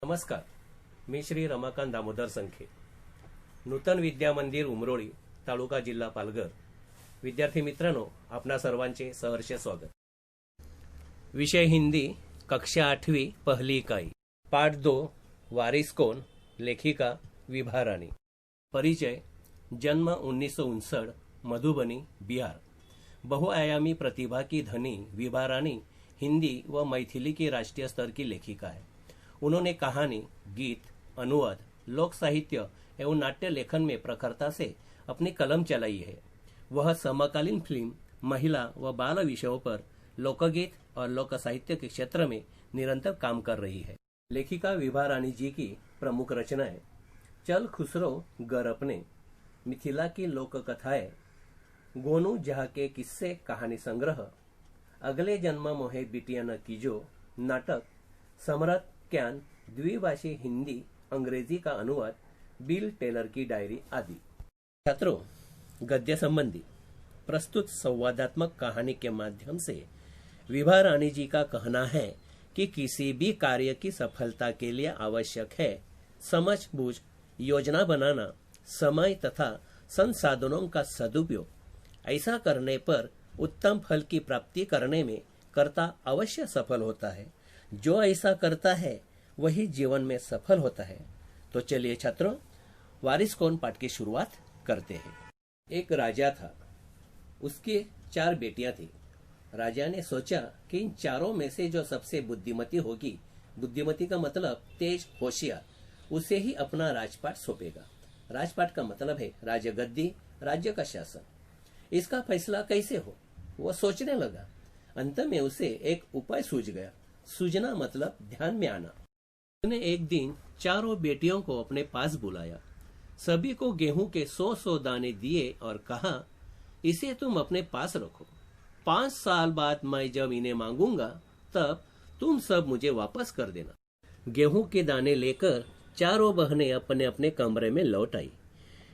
नमस्कार, मी श्री रमाकांत दामोदर संखे, नूतन विद्या मंदिर उमरोळी, तालुका जिल्हा पालघर. विद्यार्थी मित्रांनो, आपणा सर्वांचे सहर्ष स्वागत. विषय हिंदी, कक्षा 8वी, पहली इकाई, पाठ 2, वारिस कौन, लेखिका विभा रानी. परिचय. जन्म 1959, मधुबनी, बिहार. बहुआयामी प्रतिभा की धनी विभा रानी हिंदी व मैथिली की राष्ट्रीय स्तर की लेखिका है. उन्होंने कहानी, गीत, अनुवाद, लोक साहित्य एवं नाट्य लेखन में प्रखरता से अपनी कलम चलाई है. वह समकालीन फिल्म, महिला व बाल विषयों पर लोकगीत और लोक साहित्य के क्षेत्र में निरंतर काम कर रही है. लेखिका विभा रानी जी की प्रमुख रचनाएं चल खुसरो गर अपने, मिथिला की लोक कथाएं, गोनू जहाँ के किस्से कहानी संग्रह, अगले जन्म मोहे बिटिया न कीजो, नाटक, सम्राट कैन, द्विभाषी हिंदी अंग्रेजी का अनुवाद, बिल टेलर की डायरी आदि. छात्रों, गद्य संबंधी प्रस्तुत संवादात्मक कहानी के माध्यम से विभा रानी जी का कहना है कि किसी भी कार्य की सफलता के लिए आवश्यक है समझ बूझ, योजना बनाना, समय तथा संसाधनों का सदुपयोग. ऐसा करने पर उत्तम फल की प्राप्ति करने में कर्ता अवश्य सफल होता है. जो ऐसा करता है वही जीवन में सफल होता है. तो चलिए छात्रों, वारिस कौन पाठ की शुरुआत करते हैं. एक राजा था, उसके 4 बेटियां थी. राजा ने सोचा कि इन चारों में से जो सबसे बुद्धिमती होगी, बुद्धिमती का मतलब तेज, होशियार, उसे ही अपना राजपाट सौंपेगा. राजपाट का मतलब है राजगद्दी, राज्य का शासन. इसका फैसला कैसे हो, वह सोचने लगा. अंत में उसे एक उपाय सूझ गया. सूझना मतलब ध्यान में आना. उसने एक दिन चारों बेटियों को अपने पास बुलाया, सभी को गेहूं के 100-100 दाने दिए और कहा, इसे तुम अपने पास रखो. 5 साल बाद मैं जब इन्हें मांगूंगा तब तुम सब मुझे वापस कर देना. गेहूं के दाने लेकर चारों बहनें अपने अपने कमरे में लौट आई.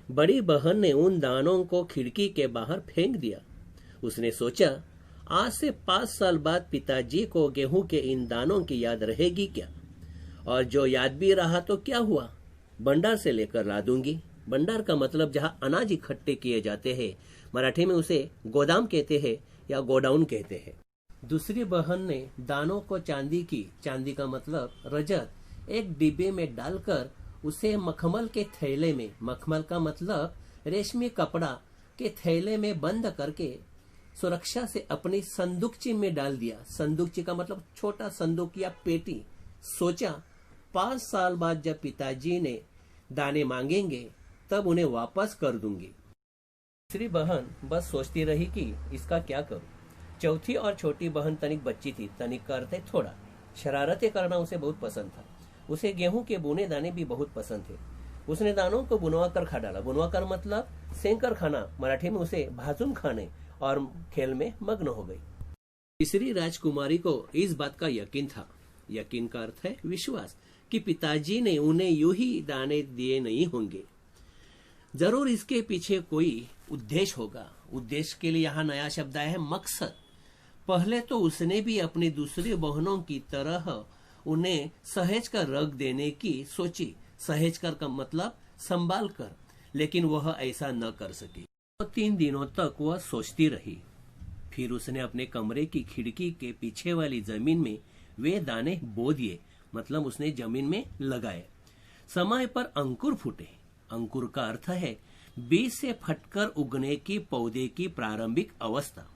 बड़ी बहन ने उन दानों को खिड़की के बाहर फेंक दिया. उसने सोचा, आज से 5 साल बाद पिताजी को गेहूं के इन दानों की याद रहेगी क्या, और जो याद भी रहा तो क्या हुआ, भंडार से लेकर ला दूंगी. भंडार का मतलब जहां अनाज इकट्ठे किए जाते हैं, मराठी में उसे गोदाम कहते हैं या गोडाउन कहते हैं. दूसरी बहन ने दानों को चांदी का मतलब रजत, एक डिब्बे में डालकर उसे मखमल के थैले में, मखमल का मतलब रेशमी कपड़ा के थैले में बंद करके सुरक्षा से अपनी संदूकची में डाल दिया. संदूकची का मतलब छोटा संदूक या पेटी. सोचा 5 साल बाद जब पिताजी ने दाने मांगेंगे तब उन्हें वापस कर दूंगी. तीसरी बहन बस सोचती रही कि इसका क्या करूं. चौथी और छोटी बहन तनिक बच्ची थी. तनिक का अर्थ है थोड़ा. शरारतें करना उसे बहुत पसंद था. उसे गेहूं के बुने दाने भी बहुत पसंद थे. उसने दानों को बुनवा कर खा डाला. बुनवा कर मतलब सेंक कर खाना, मराठी में उसे भाजून खाने, और खेल में मग्न हो गई. तीसरी राजकुमारी को इस बात का यकीन था, यकीन का अर्थ है विश्वास, कि पिताजी ने उन्हें यूं ही दाने दिए नहीं होंगे. जरूर इसके पीछे कोई उद्देश्य होगा. उद्देश्य के लिए यहाँ नया शब्द आया है, मकसद. पहले तो उसने भी अपनी दूसरी बहनों की तरह उन्हें सहेज कर रख देने की सोची. सहेज कर का मतलब संभाल कर, लेकिन वह ऐसा न कर सकी. 3 दिनों तक वह सोचती रही. फिर उसने अपने कमरे की खिड़की के पीछे वाली जमीन में वे दाने बो दिए, मतलब उसने जमीन में लगाए. समय पर अंकुर फूटे. अंकुर का अर्थ है बीज से फटकर उगने की पौधे की प्रारंभिक अवस्था.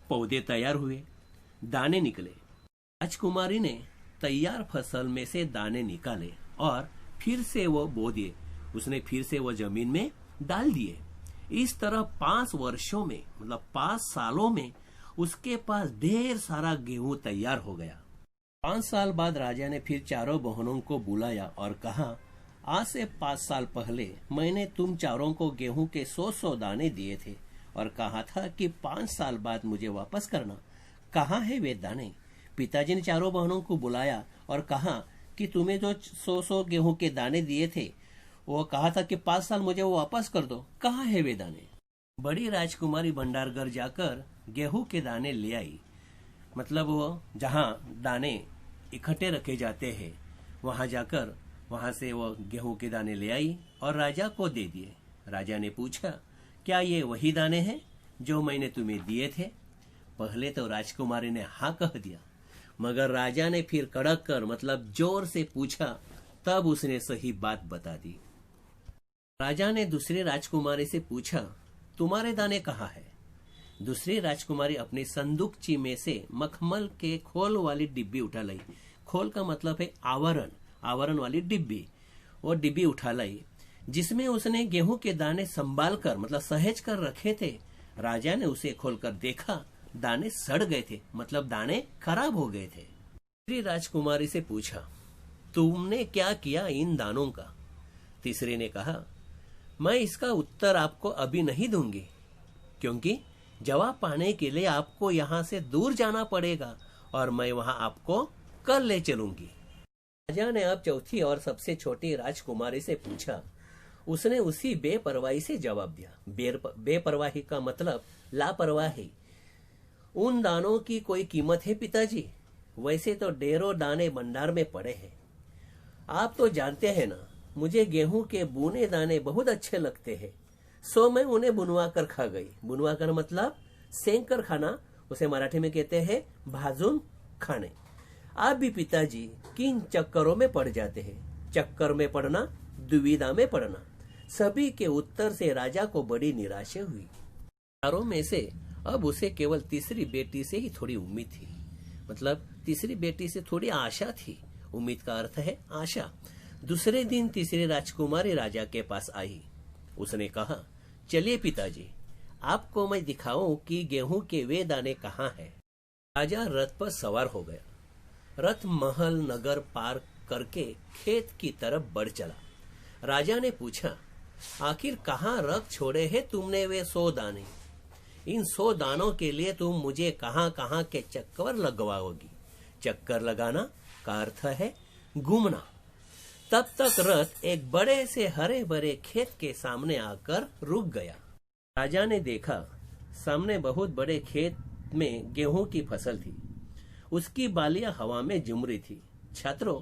पौधे तैयार हुए, दाने निकले. राजकुमारी ने तैयार फसल में से दाने निकाले और फिर से वो बो दिए. उसने फिर से वो जमीन में डाल दिए. इस तरह 5 वर्षों में, मतलब 5 सालों में उसके पास ढेर सारा गेहूं तैयार हो गया. 5 साल बाद राजा ने फिर चारों बहनों को बुलाया और कहा, आज से 5 साल पहले मैंने तुम चारों को गेहूं के 100-100 दाने दिए थे और कहा था कि 5 साल बाद मुझे वापस करना. कहाँ है वे दाने. पिताजी ने चारों बहनों को बुलाया और कहा कि तुम्हें जो 100-100 गेहूं के दाने दिए थे, वो कहा था कि 5 साल मुझे वो वापस कर दो. कहाँ है वे दाने. बड़ी राजकुमारी भंडार घर जाकर गेहूं के दाने ले आई. मतलब वो जहाँ दाने इकट्ठे रखे जाते हैं वहां जाकर वहां से वो गेहूं के दाने ले आई और राजा को दे दिए। राजा ने पूछा, क्या ये वही दाने हैं जो मैंने तुम्हें दिए थे? पहले तो राजकुमारी ने हाँ कह दिया, मगर राजा ने फिर कड़क कर मतलब जोर से पूछा, तब उसने सही बात बता दी। राजा ने दूसरी राजकुमारी से पूछा, तुम्हारे दाने कहाँ है? दूसरी राजकुमारी अपनी संदूकची में से मखमल के खोल वाली डिब्बी उठा लाई। खोल का मतलब है आवरण, आवरण वाली डिब्बी। वो डिब्बी उठा लाई जिसमें उसने गेहूं के दाने संभाल कर मतलब सहेज कर रखे थे। राजा ने उसे खोलकर देखा, दाने सड़ गए थे, मतलब दाने खराब हो गए थे। तीसरी राजकुमारी से पूछा, तुमने क्या किया इन दानों का? तीसरी ने कहा, मैं इसका उत्तर आपको अभी नहीं दूंगी, क्योंकि जवाब पाने के लिए आपको यहाँ से दूर जाना पड़ेगा और मैं वहां आपको कल ले चलूंगी। राजा ने अब चौथी और सबसे छोटी राजकुमारी से पूछा। उसने उसी बेपरवाही से जवाब दिया। बेपरवाही का मतलब लापरवाही। उन दानों की कोई कीमत है पिताजी? वैसे तो ढेरों दाने भंडार में पड़े हैं। आप तो जानते हैं ना, मुझे गेहूं के बुने दाने बहुत अच्छे लगते हैं, सो मैं उन्हें बुनवा कर खा गई। बुनवा कर मतलब सेंक कर खाना, उसे मराठी में कहते हैं भाजून खाने। आप भी पिताजी किन चक्करों में पड़ जाते हैं? चक्कर में पड़ना, दुविधा में पड़ना। सभी के उत्तर से राजा को बड़ी निराशा हुई। चारों में से अब उसे केवल तीसरी बेटी से ही थोड़ी उम्मीद थी, मतलब तीसरी बेटी से थोड़ी आशा थी। उम्मीद का अर्थ है आशा। दूसरे दिन तीसरी राजकुमारी राजा के पास आई। उसने कहा, चलिए पिताजी, आपको मैं दिखाऊं कि गेहूं के वे दाने कहाँ हैं। राजा रथ पर सवार हो गया। रथ महल नगर पार करके खेत की तरफ बढ़ चला। राजा ने पूछा, आखिर कहाँ रख छोड़े हैं तुमने वे 100 दाने? इन 100 दानों के लिए तुम मुझे कहाँ कहाँ के चक्कर लगवाओगी? चक्कर लगाना का अर्थ है घूमना। तब तक रथ एक बड़े से हरे भरे खेत के सामने आकर रुक गया। राजा ने देखा, सामने बहुत बड़े खेत में गेहूं की फसल थी। उसकी बालियां हवा में झूम रही थी। छात्रों,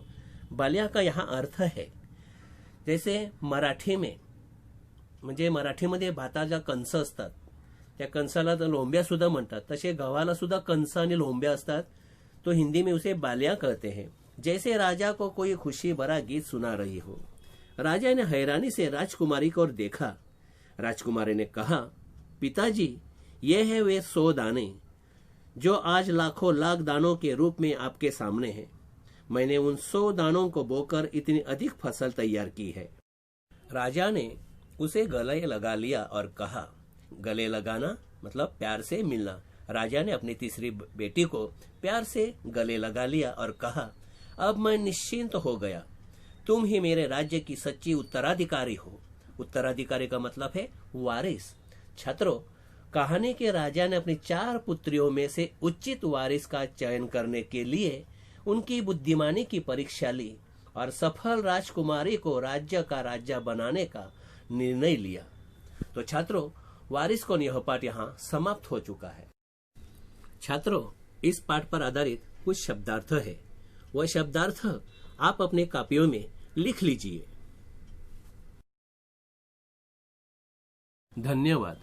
बालियां का यहाँ अर्थ है जैसे मराठी में, म्हणजे मराठीमध्ये भाताच्या कणस असतात, त्या कणसाला लोंब्या सुद्धा म्हणतात, तसे गव्हाला सुद्धा कणस आणि लोंब्या असतात, तो हिंदी में उसे बालियां कहते हैं। जैसे राजा को कोई खुशी भरा गीत सुना रही हो। राजा ने हैरानी से राजकुमारी को देखा। राजकुमारी ने कहा, पिताजी, ये है वे 100 दाने जो आज लाखों लाख दानों के रूप में आपके सामने हैं। मैंने उन 100 दानों को बोकर इतनी अधिक फसल तैयार की है। राजा ने उसे गले लगा लिया और कहा, गले लगाना मतलब प्यार से मिलना। राजा ने अपनी तीसरी बेटी को प्यार से गले लगा लिया और कहा, अब मैं निश्चिंत हो गया। तुम ही मेरे राज्य की सच्ची उत्तराधिकारी हो। उत्तराधिकारी का मतलब है वारिस। छात्रों, कहानी के राजा ने अपनी 4 पुत्रियों में से उचित वारिस का चयन करने के लिए उनकी बुद्धिमानी की परीक्षा ली और सफल राजकुमारी को राज्य का राजा बनाने का निर्णय लिया। तो छात्रों, वारिस कौन यह पाठ यहाँ समाप्त हो चुका है। छात्रों, इस पाठ पर आधारित कुछ शब्दार्थ है। वह शब्दार्थ आप अपने कापियों में लिख लीजिए। धन्यवाद।